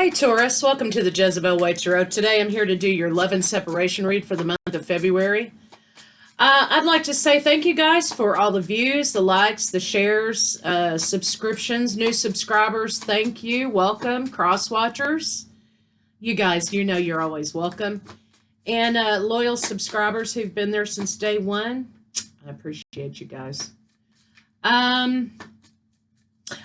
Hey Taurus, welcome to the Jezebel OIL Tarot. Today I'm here to do your love and separation read for the month of February. I'd like to say thank you guys for all the views, the likes, the shares, subscriptions, new subscribers. Thank you. Welcome. Cross watchers. You guys, you know you're always welcome. And loyal subscribers who've been there since day one. I appreciate you guys.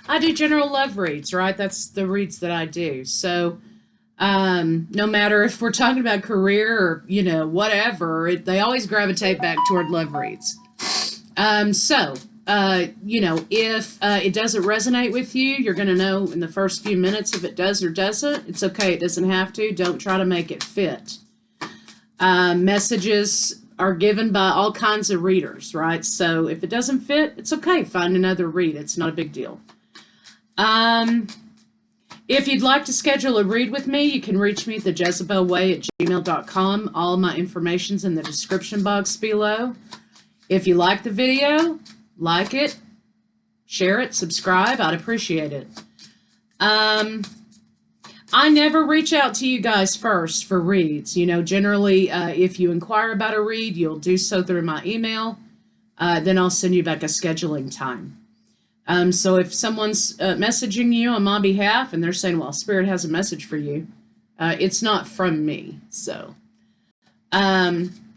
I do general love reads, right? That's the reads that I do. So no matter if we're talking about career or, whatever, they always gravitate back toward love reads. If it doesn't resonate with you, you're going to know in the first few minutes if it does or doesn't. It's okay. It doesn't have to. Don't try to make it fit. Messages are given by all kinds of readers, right? So if it doesn't fit, it's okay. Find another read. It's not a big deal. If you'd like to schedule a read with me, you can reach me at thejezebelway@gmail.com. All my information's in the description box below. If you like the video, like it, share it, subscribe. I'd appreciate it. I never reach out to you guys first for reads. Generally, if you inquire about a read, you'll do so through my email. Then I'll send you back a scheduling time. So if someone's messaging you on my behalf and they're saying, well, Spirit has a message for you, it's not from me. So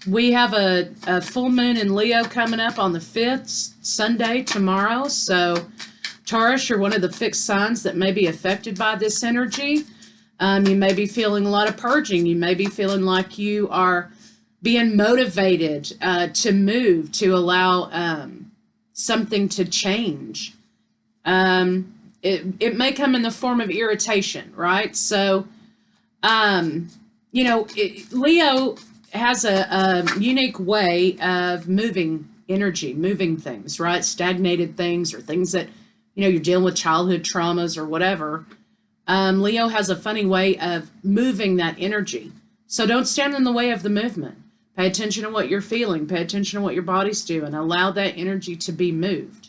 we have a full moon in Leo coming up on the 5th, Sunday, tomorrow. So Taurus, you're one of the fixed signs that may be affected by this energy. You may be feeling a lot of purging. You may be feeling like you are being motivated to move, to allow something to change. It may come in the form of irritation, right? So, Leo has a unique way of moving energy, moving things, right? Stagnated things or things that, you're dealing with childhood traumas or whatever. Leo has a funny way of moving that energy. So don't stand in the way of the movement. Pay attention to what you're feeling. Pay attention to what your body's doing. Allow that energy to be moved.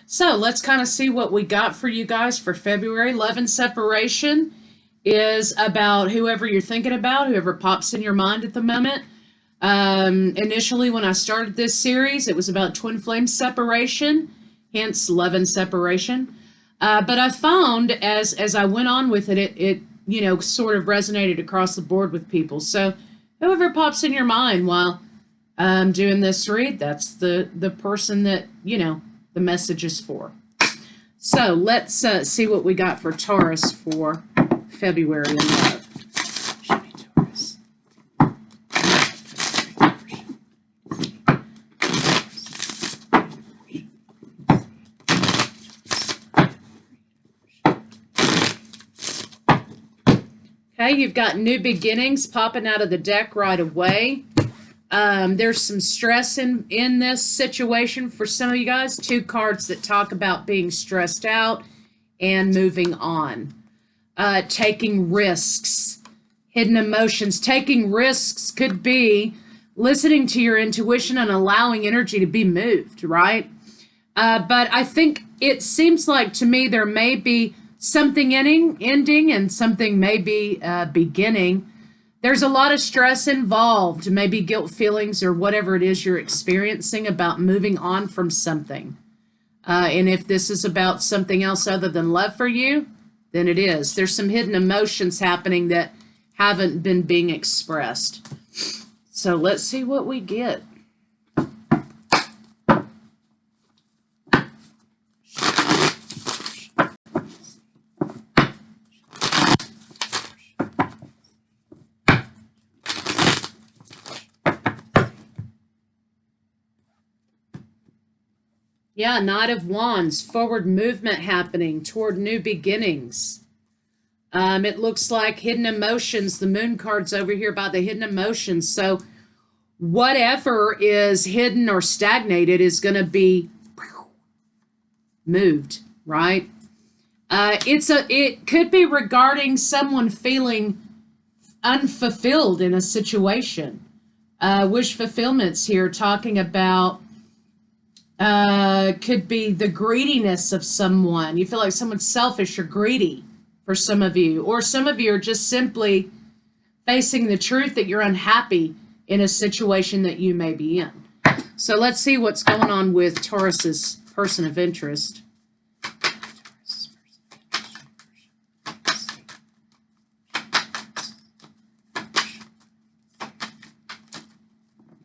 So let's kind of see what we got for you guys for February. Love and separation is about whoever you're thinking about, whoever pops in your mind at the moment. Initially, when I started this series, it was about twin flame separation, hence love and separation. But I found as I went on with it sort of resonated across the board with people. So whoever pops in your mind while doing this read, that's the person that, the message is for. So let's see what we got for Taurus for February in love. Show me Taurus. Okay, you've got new beginnings popping out of the deck right away. There's some stress in this situation for some of you guys. Two cards that talk about being stressed out and moving on. Taking risks, hidden emotions. Taking risks could be listening to your intuition and allowing energy to be moved, right? But I think it seems like to me there may be something ending and something may be beginning. There's a lot of stress involved, maybe guilt feelings or whatever it is you're experiencing about moving on from something. And if this is about something else other than love for you, then it is. There's some hidden emotions happening that haven't been being expressed. So let's see what we get. Yeah, Knight of Wands, forward movement happening toward new beginnings. It looks like hidden emotions. The moon card's over here by the hidden emotions. So whatever is hidden or stagnated is going to be moved, right? It could be regarding someone feeling unfulfilled in a situation. Wish fulfillment's here talking about Could be the greediness of someone. You feel like someone's selfish or greedy for some of you. Or some of you are just simply facing the truth that you're unhappy in a situation that you may be in. So let's see what's going on with Taurus's person of interest.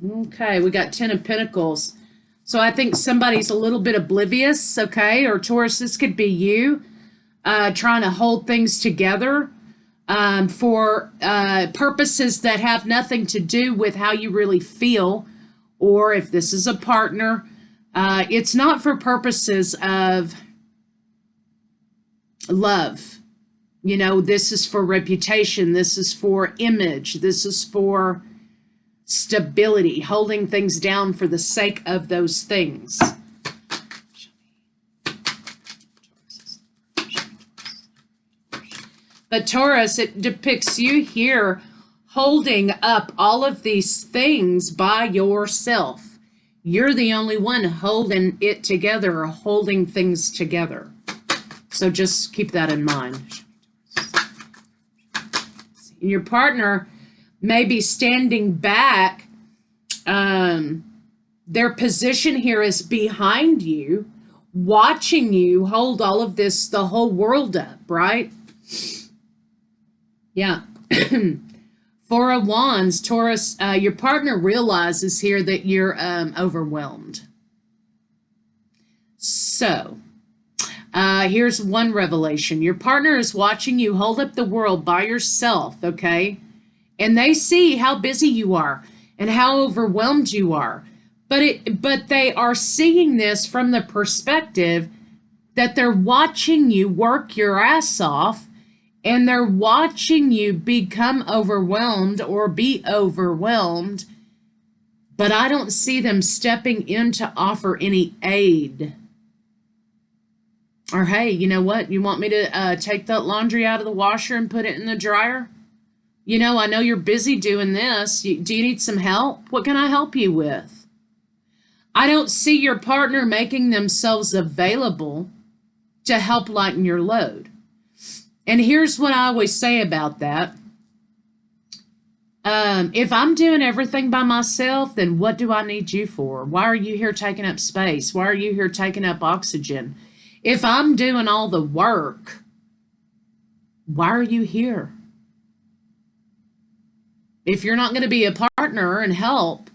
Okay, we got 10 of Pentacles. So I think somebody's a little bit oblivious, okay? Or Taurus, this could be you trying to hold things together for purposes that have nothing to do with how you really feel. Or if this is a partner, it's not for purposes of love. You know, this is for reputation. This is for image. This is for stability, holding things down for the sake of those things. But Taurus, it depicts you here holding up all of these things by yourself. You're the only one holding it together or holding things together. So just keep that in mind. Your partner may be standing back. Their position here is behind you, watching you hold all of this, the whole world up, right? Yeah. Four of Wands, Taurus, your partner realizes here that you're overwhelmed. So, here's one revelation. Your partner is watching you hold up the world by yourself, okay? And they see how busy you are and how overwhelmed you are. But they are seeing this from the perspective that they're watching you work your ass off, and they're watching you become overwhelmed or be overwhelmed, but I don't see them stepping in to offer any aid. Or, hey, you know what? You want me to take that laundry out of the washer and put it in the dryer? You know, I know you're busy doing this. Do you need some help? What can I help you with? I don't see your partner making themselves available to help lighten your load. And here's what I always say about that. If I'm doing everything by myself, then what do I need you for? Why are you here taking up space? Why are you here taking up oxygen? If I'm doing all the work, why are you here? If you're not going to be a partner and help,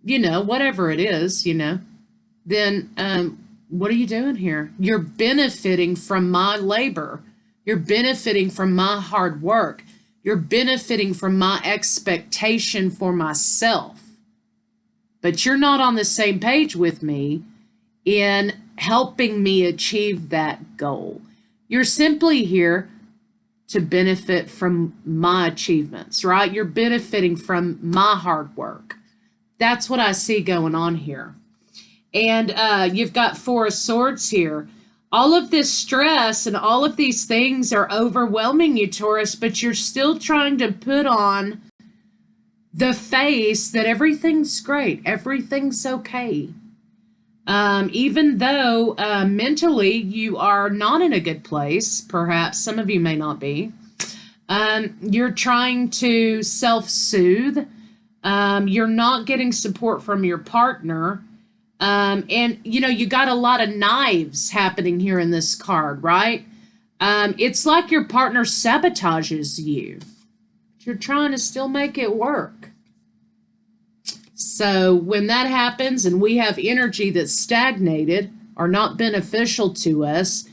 you know, whatever it is, you know, then what are you doing here? You're benefiting from my labor. You're benefiting from my hard work. You're benefiting from my expectation for myself. But you're not on the same page with me in helping me achieve that goal. You're simply here to benefit from my achievements, right? You're benefiting from my hard work. That's what I see going on here. And you've got Four of Swords here. All of this stress and all of these things are overwhelming you, Taurus, but you're still trying to put on the face that everything's great, everything's okay. Even though mentally you are not in a good place, perhaps some of you may not be, you're trying to self-soothe. You're not getting support from your partner. And, you know, you got a lot of knives happening here in this card, right? It's like your partner sabotages you. You're trying to still make it work. So when that happens and we have energy that's stagnated or not beneficial to us,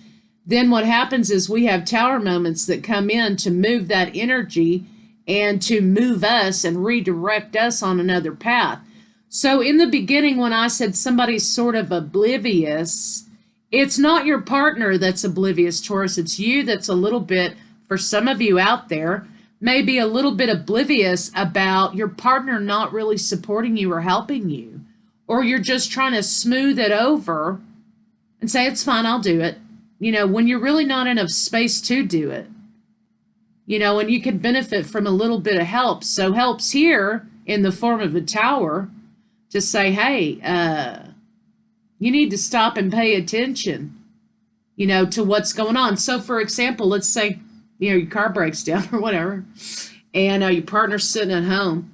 then what happens is we have tower moments that come in to move that energy and to move us and redirect us on another path. So in the beginning, when I said somebody's sort of oblivious, it's not your partner that's oblivious, Taurus. It's you that's a little bit, for some of you out there, maybe a little bit oblivious about your partner not really supporting you or helping you. Or you're just trying to smooth it over and say, it's fine, I'll do it. You know, when you're really not enough space to do it. You know, and you could benefit from a little bit of help. So help's here in the form of a tower to say, hey, You need to stop and pay attention, to what's going on. So, for example, let's say, your car breaks down or whatever, and your partner's sitting at home,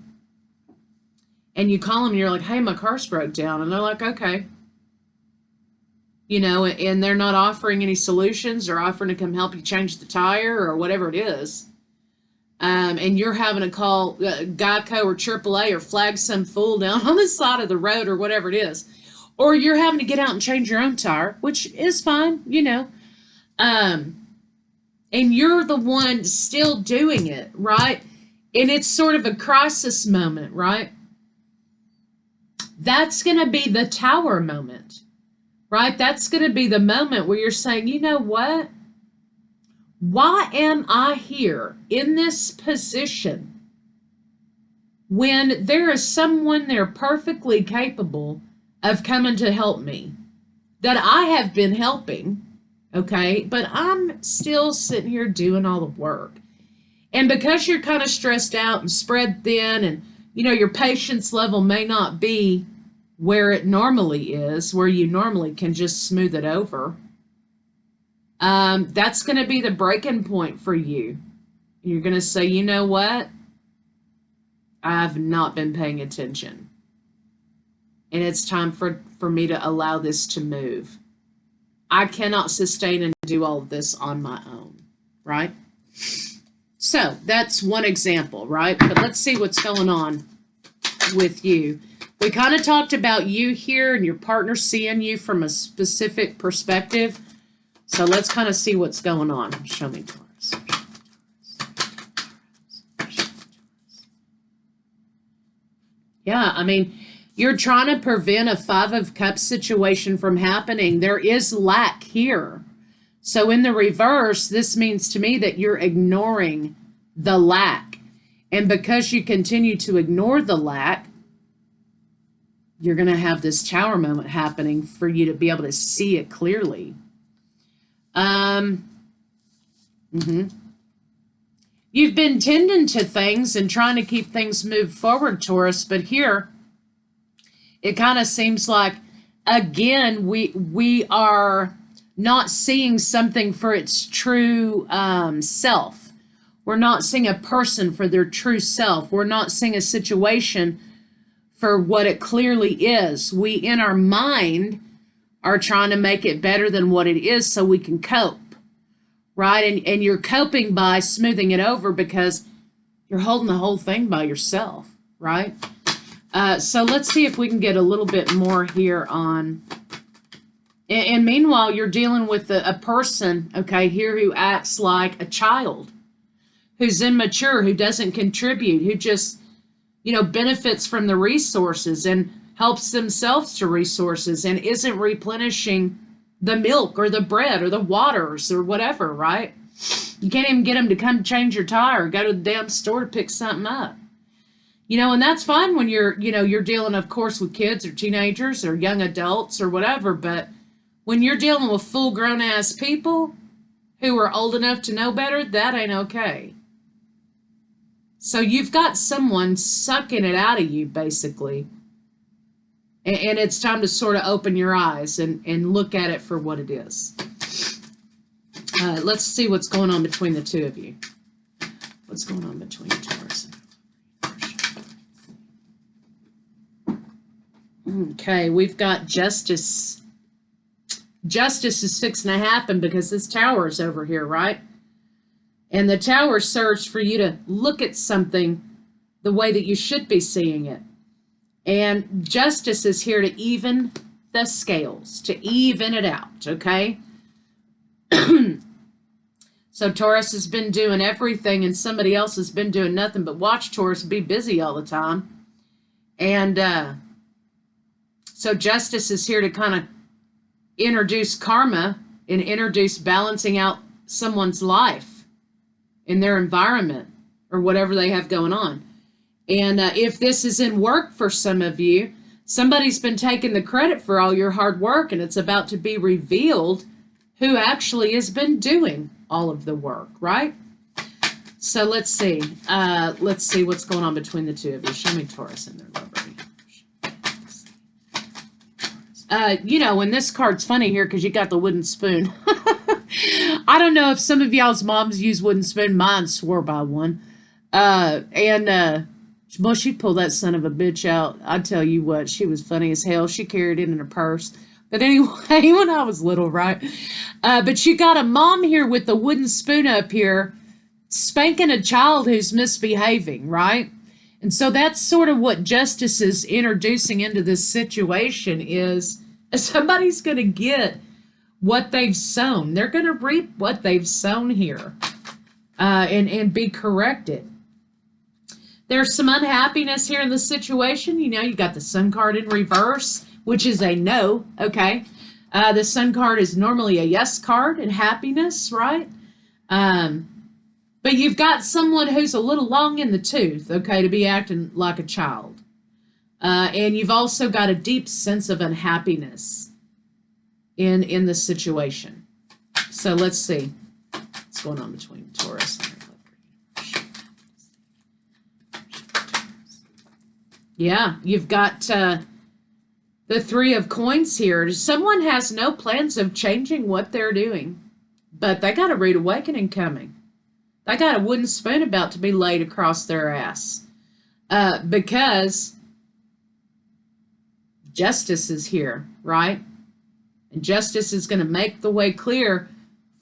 and you call them and you're like, hey, my car's broke down. And they're like, okay. And they're not offering any solutions or offering to come help you change the tire or whatever it is. And you're having to call Geico or AAA or flag some fool down on the side of the road or whatever it is. Or you're having to get out and change your own tire, which is fine, and you're the one still doing it, right? And it's sort of a crisis moment, right? That's going to be the tower moment, right? That's going to be the moment where you're saying, you know what? Why am I here in this position when there is someone there perfectly capable of coming to help me, that I have been helping, okay? But I'm still sitting here doing all the work. And because you're kind of stressed out and spread thin and, your patience level may not be where it normally is, where you normally can just smooth it over, that's going to be the breaking point for you. You're going to say, you know what? I've not been paying attention. And it's time for me to allow this to move. I cannot sustain and do all of this on my own, right? So that's one example, right? But let's see what's going on with you. We kind of talked about you here and your partner seeing you from a specific perspective. So let's kind of see what's going on. Show me Taurus. Yeah, I mean, you're trying to prevent a Five of Cups situation from happening. There is lack here. So in the reverse, this means to me that you're ignoring the lack. And because you continue to ignore the lack, you're going to have this tower moment happening for you to be able to see it clearly. You've been tending to things and trying to keep things moved forward, Taurus, but here it kind of seems like, again, we are not seeing something for its true self. We're not seeing a person for their true self. We're not seeing a situation for what it clearly is. We, in our mind, are trying to make it better than what it is so we can cope, right? And you're coping by smoothing it over because you're holding the whole thing by yourself, right? So let's see if we can get a little bit more here on. And meanwhile, you're dealing with a person, okay, here who acts like a child, who's immature, who doesn't contribute, who just, benefits from the resources and helps themselves to resources and isn't replenishing the milk or the bread or the waters or whatever, right? You can't even get them to come change your tire or go to the damn store to pick something up. And that's fine when you're dealing, of course, with kids or teenagers or young adults or whatever, but when you're dealing with full-grown ass people who are old enough to know better, that ain't okay. So you've got someone sucking it out of you, basically. And it's time to sort of open your eyes and look at it for what it is. Let's see what's going on between the two of you. What's going on between Taurus and okay, we've got Justice. Justice is fixing to happen because this tower is over here, right? And the tower serves for you to look at something the way that you should be seeing it. And justice is here to even the scales, to even it out, okay? So Taurus has been doing everything and somebody else has been doing nothing but watch Taurus be busy all the time. And so justice is here to kind of introduce karma and introduce balancing out someone's life in their environment or whatever they have going on. And if this is in work for some of you, somebody's been taking the credit for all your hard work and it's about to be revealed who actually has been doing all of the work, right? So let's see. Let's see what's going on between the two of you. Show me Taurus and their love. You know, and this card's funny here because you got the wooden spoon. I don't know if some of y'all's moms use wooden spoon. Mine swore by one. Well, she'd pull that son of a bitch out. I tell you what, she was funny as hell. She carried it in her purse. But anyway, when I was little, right? But you got a mom here with the wooden spoon up here spanking a child who's misbehaving, right? And so that's sort of what justice is introducing into this situation is somebody's going to get what they've sown. They're going to reap what they've sown here and be corrected. There's some unhappiness here in the situation. You know, you got the Sun card in reverse, which is a no, okay? The Sun card is normally a yes card in happiness, right? But you've got someone who's a little long in the tooth, okay, to be acting like a child. And you've also got a deep sense of unhappiness in the situation. So let's see what's going on between Taurus and yeah, you've got the Three of Coins here. Someone has no plans of changing what they're doing, but they got a rude awakening coming. They got a wooden spoon about to be laid across their ass because justice is here, right? And justice is going to make the way clear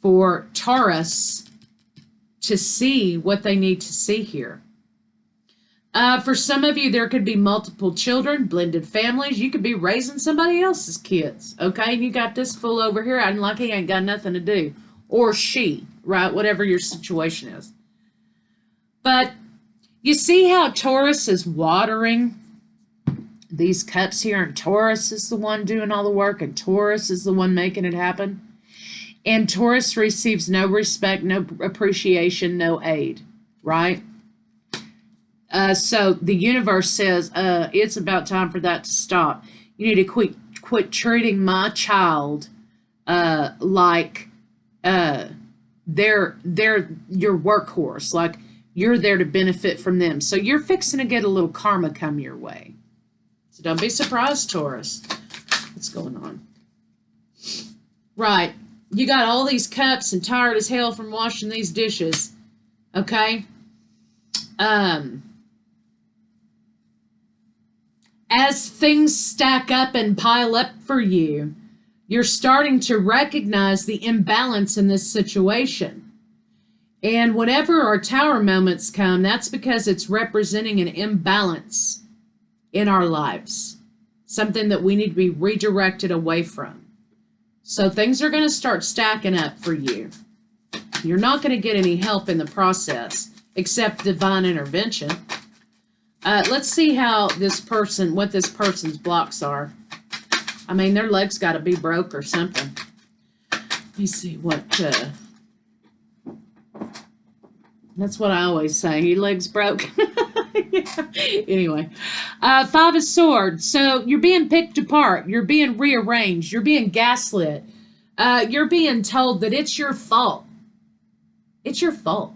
for Taurus to see what they need to see here. For some of you, there could be multiple children, blended families. You could be raising somebody else's kids, okay? And you got this fool over here acting like he ain't got nothing to do. Or she, right? Whatever your situation is. But you see how Taurus is watering these cups here, and Taurus is the one doing all the work, and Taurus is the one making it happen. And Taurus receives no respect, no appreciation, no aid, right? So the universe says, it's about time for that to stop. You need to quit treating my child like they're your workhorse, like you're there to benefit from them. So you're fixing to get a little karma come your way. So don't be surprised, Taurus. What's going on? Right. You got all these cups and tired as hell from washing these dishes. Okay? As things stack up and pile up for you, you're starting to recognize the imbalance in this situation. And whenever our tower moments come, that's because it's representing an imbalance in our lives. Something that we need to be redirected away from. So things are going to start stacking up for you. You're not going to get any help in the process, except divine intervention. Let's see how what this person's blocks are. I mean, their leg's got to be broke or something. Let me see what, that's what I always say. Your leg's broke. Yeah. Anyway, Five of Swords. So you're being picked apart. You're being rearranged. You're being gaslit. You're being told that it's your fault. It's your fault.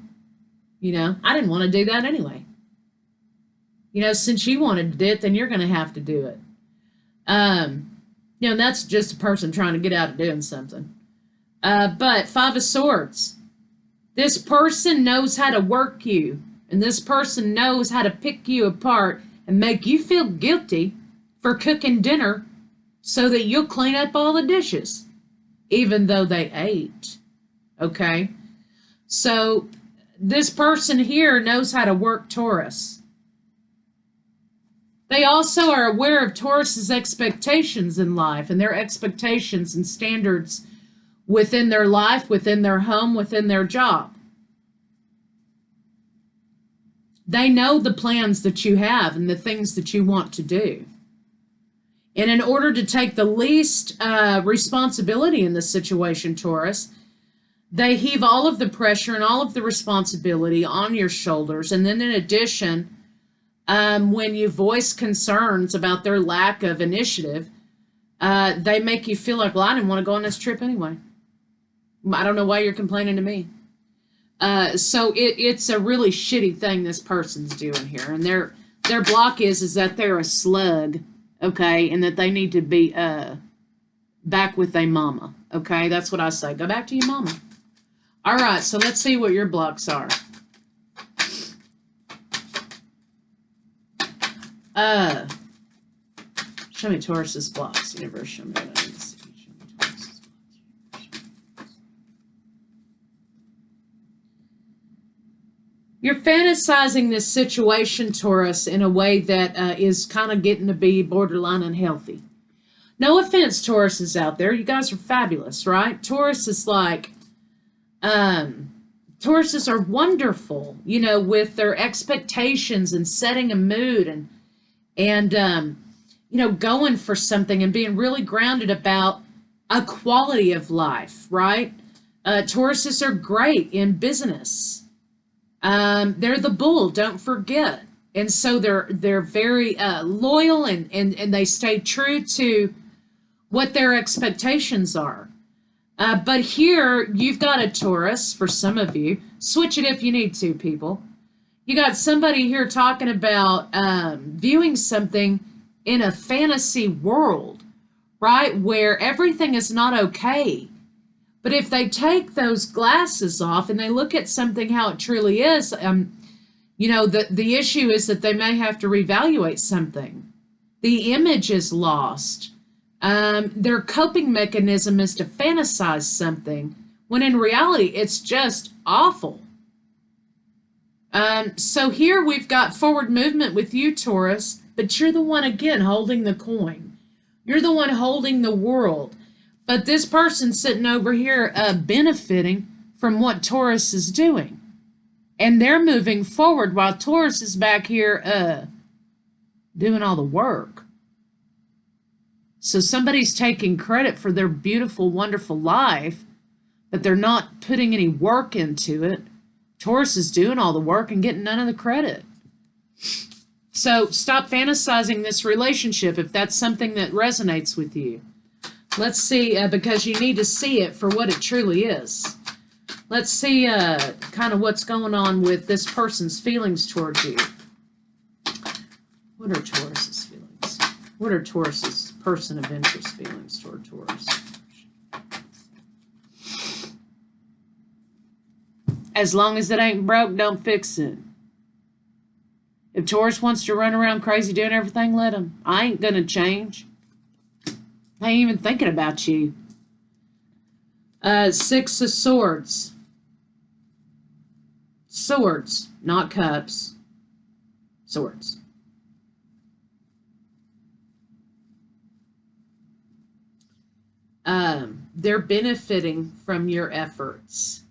You know, I didn't want to do that anyway. You know, since you wanted to do it, then you're going to have to do it. You know, that's just a person trying to get out of doing something. But Five of Swords. This person knows how to work you. And this person knows how to pick you apart and make you feel guilty for cooking dinner so that you'll clean up all the dishes, even though they ate. Okay? So this person here knows how to work Taurus. They also are aware of Taurus's expectations in life and their expectations and standards within their life, within their home, within their job. They know the plans that you have and the things that you want to do. And in order to take the least responsibility in this situation, Taurus, they heave all of the pressure and all of the responsibility on your shoulders. And then in addition, when you voice concerns about their lack of initiative, they make you feel like, well, I didn't want to go on this trip anyway. I don't know why you're complaining to me. So it's a really shitty thing this person's doing here. And their block is that they're a slug, okay, and that they need to be back with a mama. Okay, that's what I say. Go back to your mama. All right, so let's see what your blocks are. Show me Taurus's blocks. Universe, show me what I need to see. Show me Taurus's blocks. You're fantasizing this situation, Taurus, in a way that is kind of getting to be borderline unhealthy. No offense, Taurus is out there. You guys are fabulous, right? Taurus is like, Tauruses are wonderful, you know, with their expectations and setting a mood and you know, going for something and being really grounded about a quality of life, right? Tauruses are great in business. They're the bull, don't forget. And so they're very loyal and they stay true to what their expectations are. But here you've got a Taurus, for some of you. Switch it if you need to, people. You got somebody here talking about viewing something in a fantasy world, right? Where everything is not okay. But if they take those glasses off and they look at something how it truly is, you know, the issue is that they may have to reevaluate something. The image is lost. Their coping mechanism is to fantasize something, when in reality, it's just awful. So here we've got forward movement with you, Taurus, but you're the one, again, holding the coin. You're the one holding the world. But this person's sitting over here benefiting from what Taurus is doing. And they're moving forward while Taurus is back here doing all the work. So somebody's taking credit for their beautiful, wonderful life, but they're not putting any work into it. Taurus is doing all the work and getting none of the credit. So stop fantasizing this relationship if that's something that resonates with you. Let's see, because you need to see it for what it truly is. Let's see kind of what's going on with this person's feelings towards you. What are Taurus's feelings? What are Taurus's person of interest feelings toward Taurus? As long as it ain't broke, don't fix it. If Taurus wants to run around crazy doing everything, let him. I ain't gonna change. I ain't even thinking about you. Six of Swords. Swords, not cups. Swords. They're benefiting from your efforts.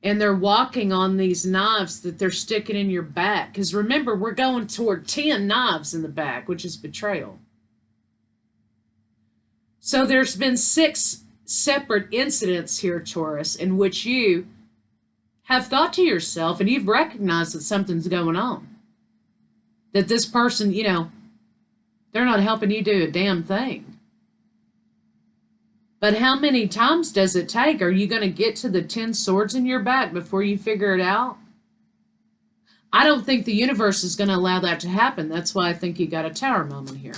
And they're walking on these knives that they're sticking in your back. Because remember, we're going toward 10 knives in the back, which is betrayal. So there's been 6 separate incidents here, Taurus, in which you have thought to yourself and you've recognized that something's going on. That this person, you know, they're not helping you do a damn thing. But how many times does it take? Are you going to get to the 10 swords in your back before you figure it out? I don't think the universe is going to allow that to happen. That's why I think you got a tower moment here.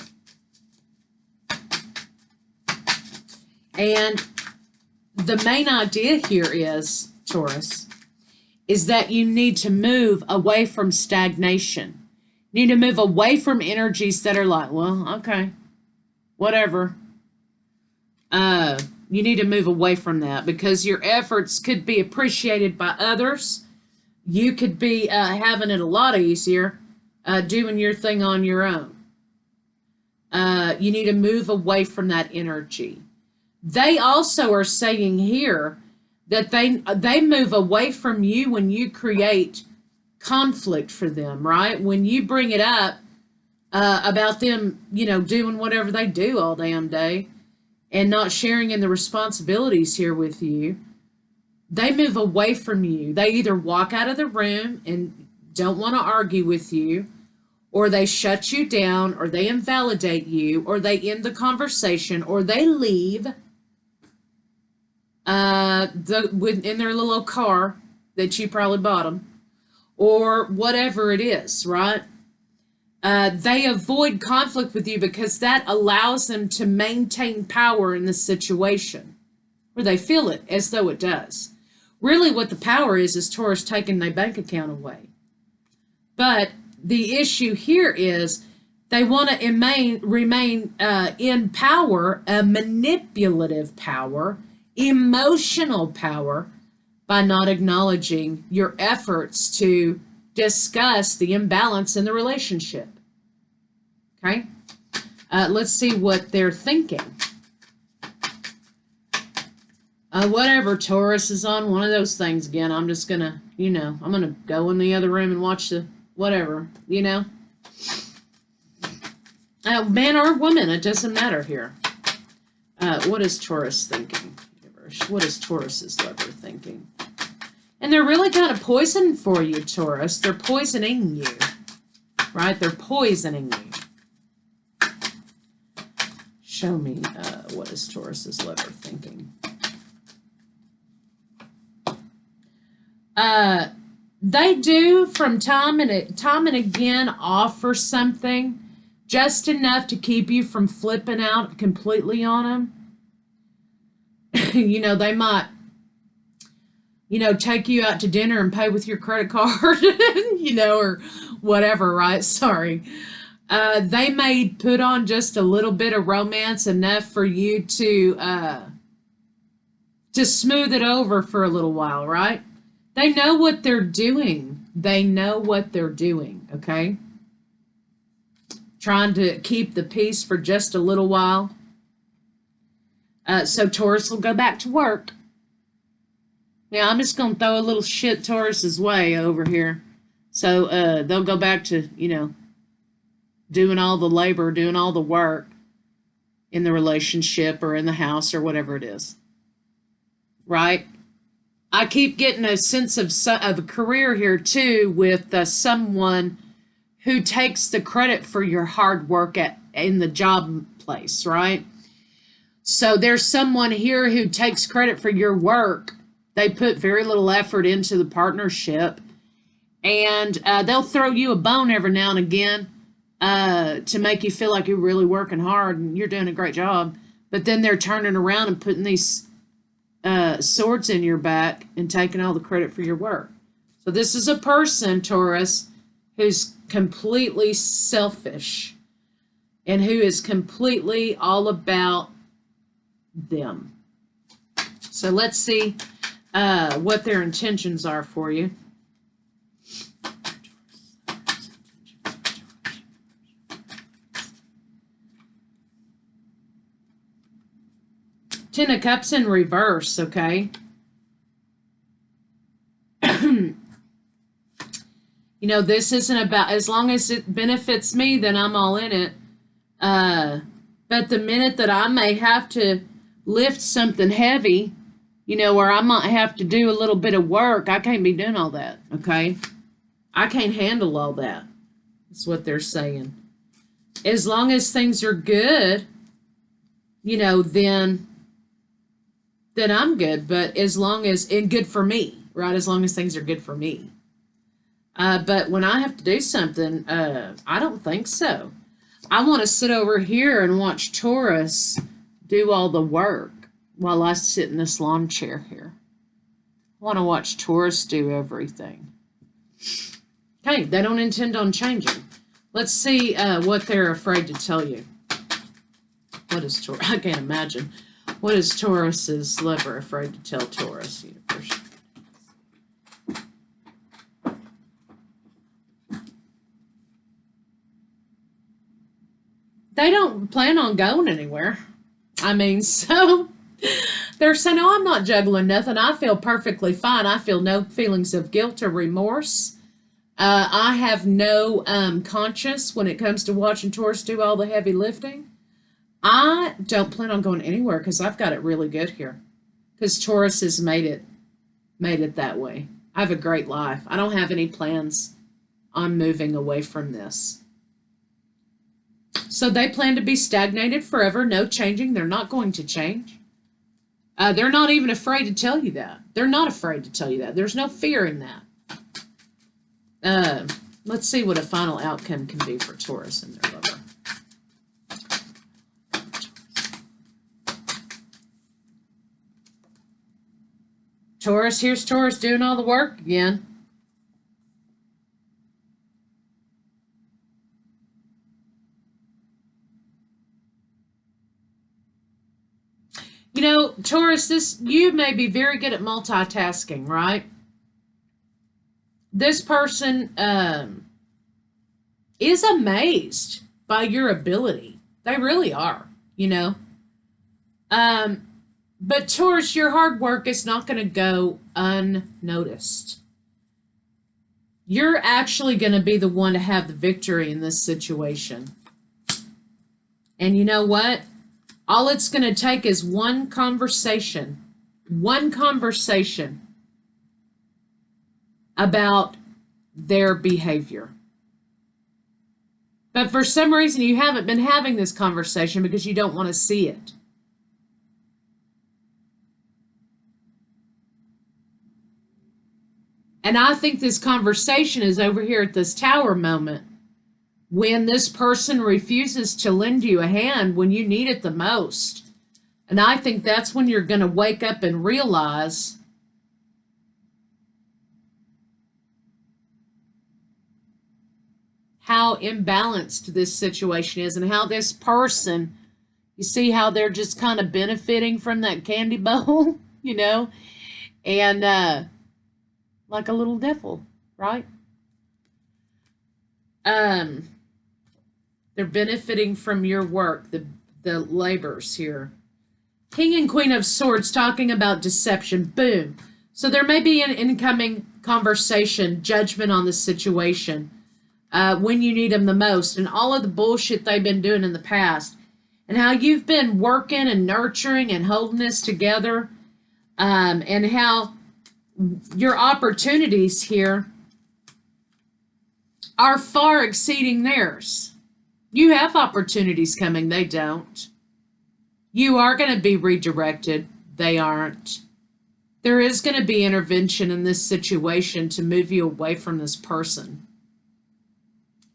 And the main idea here is, Taurus, is that you need to move away from stagnation. You need to move away from energies that are like, well, okay, whatever. You need to move away from that because your efforts could be appreciated by others. You could be having it a lot easier doing your thing on your own. You need to move away from that energy. They also are saying here that they move away from you when you create conflict for them, right? When you bring it up about them, you know, doing whatever they do all damn day and not sharing in the responsibilities here with you, they move away from you. They either walk out of the room and don't want to argue with you, or they shut you down, or they invalidate you, or they end the conversation, or they leave in their little car that you probably bought them, or whatever it is, right? They avoid conflict with you because that allows them to maintain power in the situation, or they feel it as though it does. Really, what the power is Taurus taking their bank account away. But the issue here is they want to remain in power, a manipulative power, emotional power, by not acknowledging your efforts to discuss the imbalance in the relationship. Okay? Let's see what they're thinking. Whatever, Taurus is on one of those things again. I'm just going to, I'm going to go in the other room and watch the whatever, man or woman, it doesn't matter here. What is Taurus thinking? What is Taurus's lover thinking? And they're really kind of poison for you, Taurus. They're poisoning you, right? They're poisoning you. Show me what is Taurus's lover thinking. They do from time and again offer something, just enough to keep you from flipping out completely on them. They might, take you out to dinner and pay with your credit card, or whatever, right? Sorry. They may put on just a little bit of romance, enough for you to smooth it over for a little while, right? They know what they're doing. They know what they're doing, okay? Trying to keep the peace for just a little while. So Taurus will go back to work. Yeah, I'm just going to throw a little shit Taurus's way over here. So they'll go back to, doing all the labor, doing all the work in the relationship or in the house or whatever it is. Right? I keep getting a sense of a career here, too, with someone who takes the credit for your hard work in the job place, right? So there's someone here who takes credit for your work. They put very little effort into the partnership, and they'll throw you a bone every now and again to make you feel like you're really working hard and you're doing a great job. But then they're turning around and putting these swords in your back and taking all the credit for your work. So this is a person, Taurus, who's completely selfish and who is completely all about them. So let's see what their intentions are for you. Ten of Cups in reverse, okay? This isn't about, as long as it benefits me, then I'm all in it. But the minute that I may have to lift something heavy, or I might have to do a little bit of work, I can't be doing all that, okay? I can't handle all that. That's what they're saying. As long as things are good, then I'm good. But as long as, and good for me, right? As long as things are good for me. But when I have to do something, I don't think so. I want to sit over here and watch Taurus do all the work while I sit in this lawn chair here. I want to watch Taurus do everything. Okay, they don't intend on changing. Let's see what they're afraid to tell you. What is Taurus? I can't imagine. What is Taurus's lover afraid to tell Taurus? They don't plan on going anywhere. I mean, so they're saying, oh, I'm not juggling nothing. I feel perfectly fine. I feel no feelings of guilt or remorse. I have no conscience when it comes to watching Taurus do all the heavy lifting. I don't plan on going anywhere because I've got it really good here. Because Taurus has made it that way. I have a great life. I don't have any plans on moving away from this. So they plan to be stagnated forever, no changing. They're not going to change. They're not even afraid to tell you that. They're not afraid to tell you that. There's no fear in that. Let's see what a final outcome can be for Taurus and their lover. Taurus, here's Taurus doing all the work again. You know, Taurus, you may be very good at multitasking, right? This person is amazed by your ability. They really are, you know. But Taurus, your hard work is not going to go unnoticed. You're actually going to be the one to have the victory in this situation. And you know what? All it's going to take is one conversation about their behavior. But for some reason, you haven't been having this conversation because you don't want to see it. And I think this conversation is over here at this tower moment when this person refuses to lend you a hand when you need it the most. And I think that's when you're going to wake up and realize how imbalanced this situation is and how this person, you see how they're just kind of benefiting from that candy bowl, you know, and like a little devil, right? They're benefiting from your work, the labors here. King and Queen of Swords talking about deception. Boom. So there may be an incoming conversation, judgment on the situation when you need them the most, and all of the bullshit they've been doing in the past, and how you've been working and nurturing and holding this together, and how your opportunities here are far exceeding theirs. You have opportunities coming, they don't. You are going to be redirected, they aren't. There is going to be intervention in this situation to move you away from this person.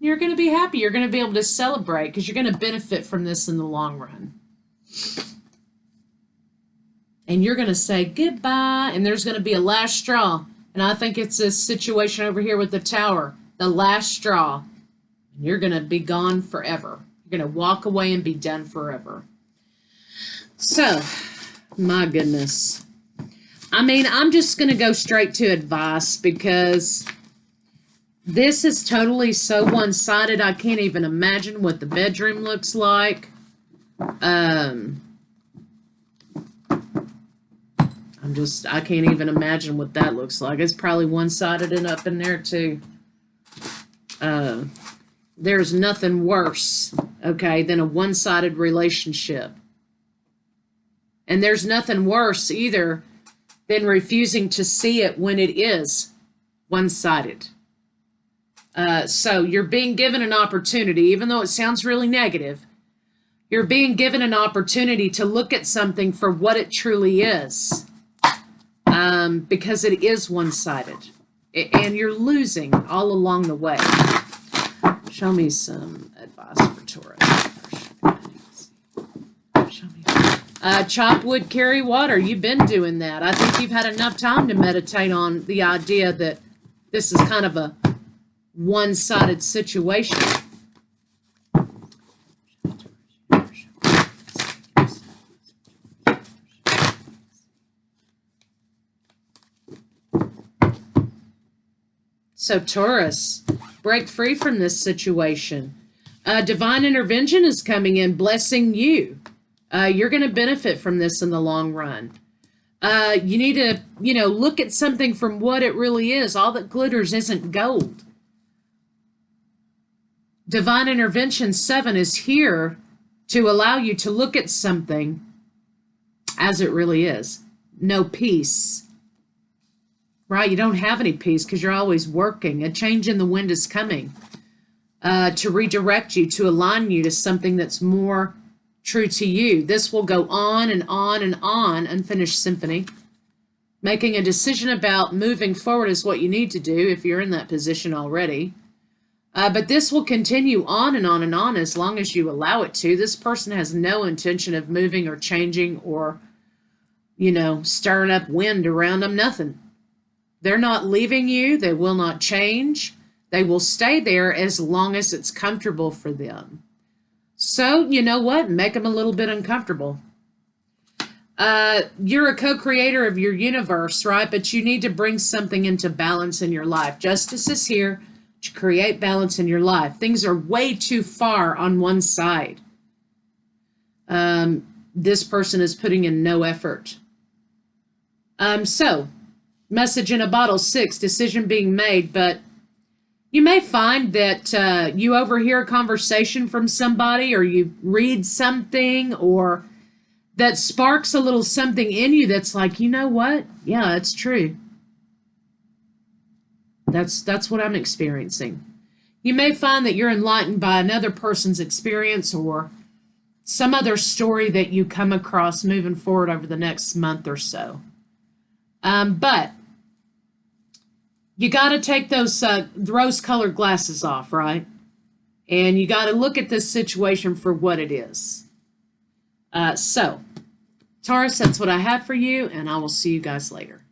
You're going to be happy, you're going to be able to celebrate because you're going to benefit from this in the long run. And you're going to say goodbye, and there's going to be a last straw. And I think it's this situation over here with the tower, the last straw. And you're going to be gone forever. You're going to walk away and be done forever. So, my goodness. I mean, I'm just going to go straight to advice because this is totally so one-sided. I can't even imagine what the bedroom looks like. I can't even imagine what that looks like. It's probably one-sided and up in there too. There's nothing worse, okay, than a one-sided relationship. And there's nothing worse either than refusing to see it when it is one-sided. So you're being given an opportunity, even though it sounds really negative, you're being given an opportunity to look at something for what it truly is. Because it is one-sided, and you're losing all along the way. Show me some advice for Taurus. Show me. Chop wood, carry water. You've been doing that. I think you've had enough time to meditate on the idea that this is kind of a one-sided situation. So Taurus, break free from this situation. Divine intervention is coming in, blessing you. You're going to benefit from this in the long run. You need to, look at something from what it really is. All that glitters isn't gold. Divine intervention 7 is here to allow you to look at something as it really is. No peace. Right? You don't have any peace because you're always working. A change in the wind is coming to redirect you, to align you to something that's more true to you. This will go on and on and on, unfinished symphony. Making a decision about moving forward is what you need to do if you're in that position already. But this will continue on and on and on as long as you allow it to. This person has no intention of moving or changing or, stirring up wind around them, nothing. They're not leaving you. They will not change. They will stay there as long as it's comfortable for them. So, you know what? Make them a little bit uncomfortable. You're a co-creator of your universe, right? But you need to bring something into balance in your life. Justice is here to create balance in your life. Things are way too far on one side. This person is putting in no effort. So, message in a bottle 6, decision being made, but you may find that you overhear a conversation from somebody, or you read something, or that sparks a little something in you that's like, you know what? Yeah, it's true. That's what I'm experiencing. You may find that you're enlightened by another person's experience or some other story that you come across moving forward over the next month or so. But you got to take those rose-colored glasses off, right? And you got to look at this situation for what it is. So, Taurus, that's what I have for you, and I will see you guys later.